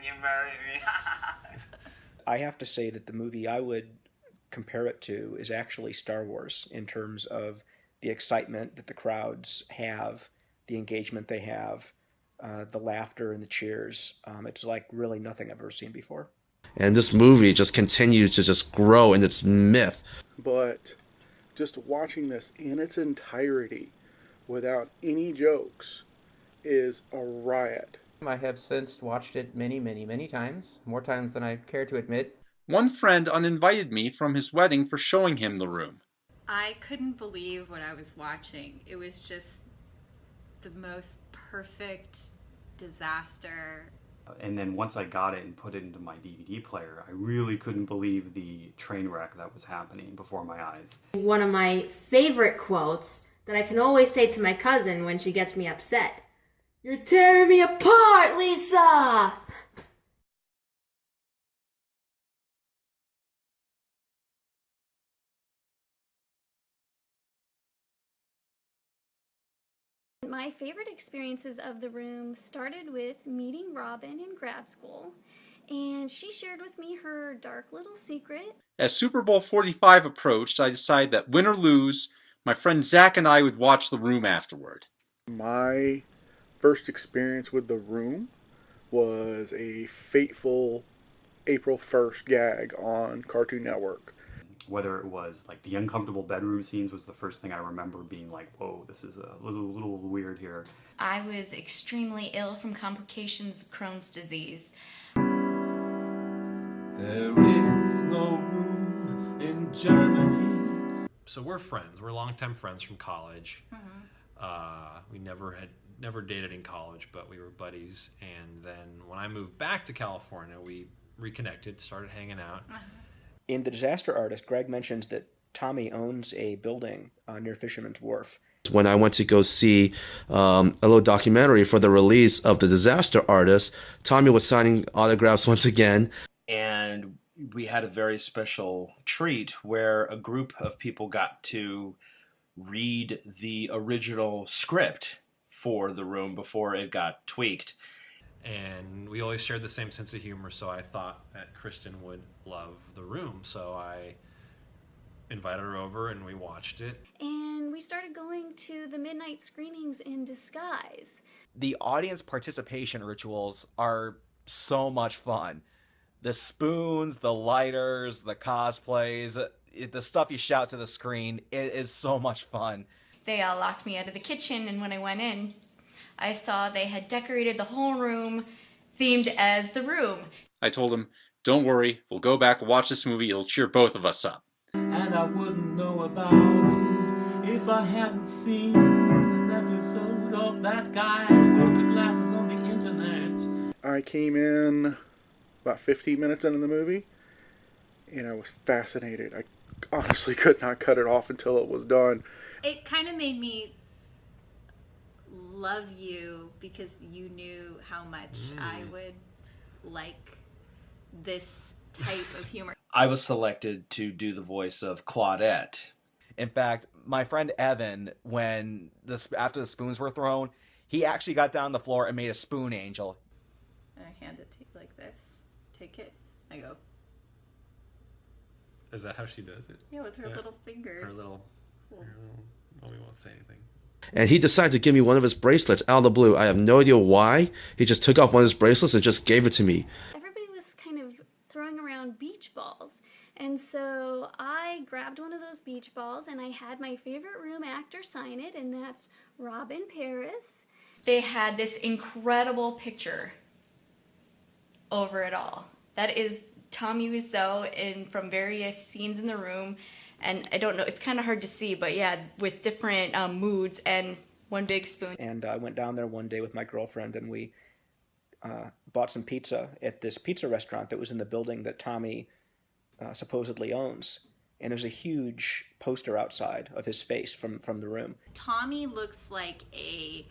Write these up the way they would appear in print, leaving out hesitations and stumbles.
you marry me? I have to say that the movie I would compare it to is actually Star Wars in terms of the excitement that the crowds have, the engagement they have, the laughter and the cheers. It's like really nothing I've ever seen before. And this movie just continues to just grow in its myth. But just watching this in its entirety without any jokes is a riot. I have since watched it many times, more times than I care to admit. One friend uninvited me from his wedding for showing him the room. I couldn't believe what I was watching. It was just the most perfect disaster. And then once I got it and put it into my DVD player, I really couldn't believe the train wreck that was happening before my eyes. One of my favorite quotes that I can always say to my cousin when she gets me upset. "You're tearing me apart, Lisa!" My favorite experiences of the room started with meeting Robin in grad school, and she shared with me her dark little secret. As Super Bowl 45 approached, I decided that win or lose, my friend Zach and I would watch The Room afterward. My first experience with The Room was a fateful April 1st gag on Cartoon Network. Whether it was like the uncomfortable bedroom scenes was the first thing I remember being like, whoa, this is a little weird here. I was extremely ill from complications of Crohn's disease. There is no room in Germany. So we're friends. We're longtime friends from college. We never dated in college, but we were buddies. And then when I moved back to California, we reconnected, started hanging out. In The Disaster Artist, Greg mentions that Tommy owns a building near Fisherman's Wharf. When I went to go see a little documentary for the release of The Disaster Artist, Tommy was signing autographs once again. And we had a very special treat where a group of people got to read the original script for The Room before it got tweaked. And we always shared the same sense of humor, so I thought that Kristen would love The Room. So I invited her over and we watched it. And we started going to the midnight screenings in disguise. The audience participation rituals are so much fun. The spoons, the lighters, the cosplays, the stuff you shout to the screen, it is so much fun. They all locked me out of the kitchen, and when I went in, I saw they had decorated the whole room themed as The Room. I told him, don't worry, we'll go back and watch this movie, it'll cheer both of us up. And I wouldn't know about it if I hadn't seen an episode of that guy with the glasses on the internet. I came in about 15 minutes into the movie, and I was fascinated. I honestly could not cut it off until it was done. It kind of made me love you because you knew how much I would like this type of humor. I was selected to do the voice of Claudette. In fact, my friend Evan, after the spoons were thrown, he actually got down on the floor and made a spoon angel. And I hand it to you like this. Take it. I go. Is that how she does it? Yeah, with her little fingers. Her little, well, we won't say anything. And he decided to give me one of his bracelets out of the blue. I have no idea why. He just took off one of his bracelets and just gave it to me. Everybody was kind of throwing around beach balls. And so I grabbed one of those beach balls and I had my favorite room actor sign it, and that's Robin Paris. They had this incredible picture over it all. That is Tommy Wiseau from various scenes in The Room. And I don't know, it's kind of hard to see, but yeah, with different moods and one big spoon. And I went down there one day with my girlfriend and we bought some pizza at this pizza restaurant that was in the building that Tommy supposedly owns. And there's a huge poster outside of his face from The Room. Tommy looks like a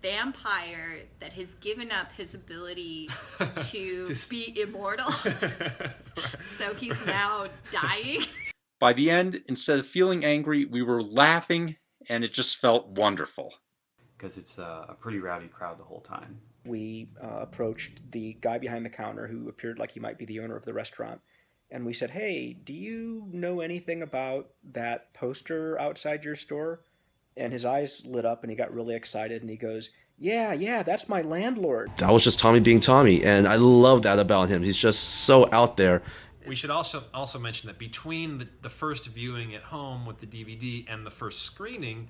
vampire that has given up his ability to be immortal. So he's now dying. By the end, instead of feeling angry, we were laughing, and it just felt wonderful. Because it's a pretty rowdy crowd the whole time. We approached the guy behind the counter who appeared like he might be the owner of the restaurant. And we said, "Hey, do you know anything about that poster outside your store?" And his eyes lit up and he got really excited and he goes, yeah, that's my landlord. That was just Tommy being Tommy, and I love that about him. He's just so out there. We should also mention that between the first viewing at home with the DVD and the first screening,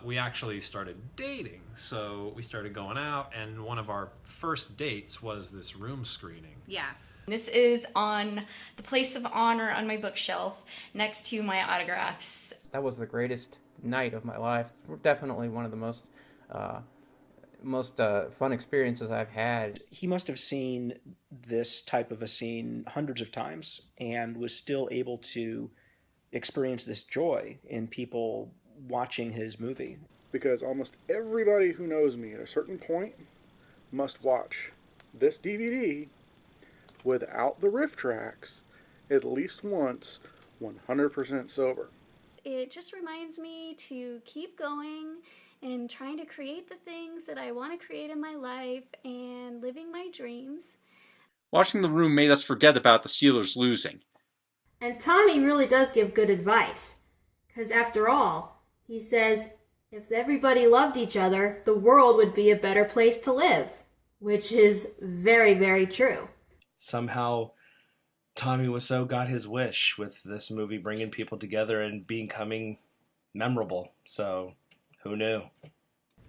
we actually started dating. So we started going out, and one of our first dates was this room screening. Yeah. This is on the place of honor on my bookshelf next to my autographs. That was the greatest night of my life. Definitely one of the most fun experiences I've had. He must have seen this type of a scene hundreds of times and was still able to experience this joy in people watching his movie. Because almost everybody who knows me at a certain point must watch this DVD without the riff tracks at least once, 100% sober. It just reminds me to keep going and trying to create the things that I want to create in my life and living my dreams. Watching The Room made us forget about the Steelers losing. And Tommy really does give good advice. Because after all, he says, if everybody loved each other, the world would be a better place to live. Which is very, very true. Somehow, Tommy Wiseau got his wish with this movie bringing people together and becoming memorable. So, who knew?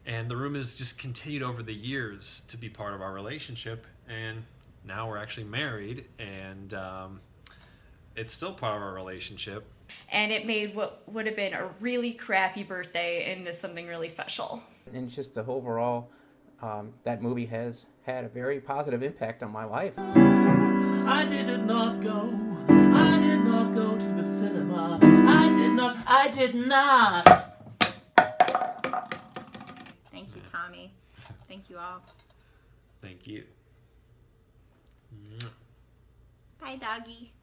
And The Room has just continued over the years to be part of our relationship, and now we're actually married, and it's still part of our relationship. And it made what would have been a really crappy birthday into something really special. And just the overall, that movie has had a very positive impact on my life. I did not go to the cinema. I did not. Thank you, Tommy. Thank you all. Thank you. Bye, doggy.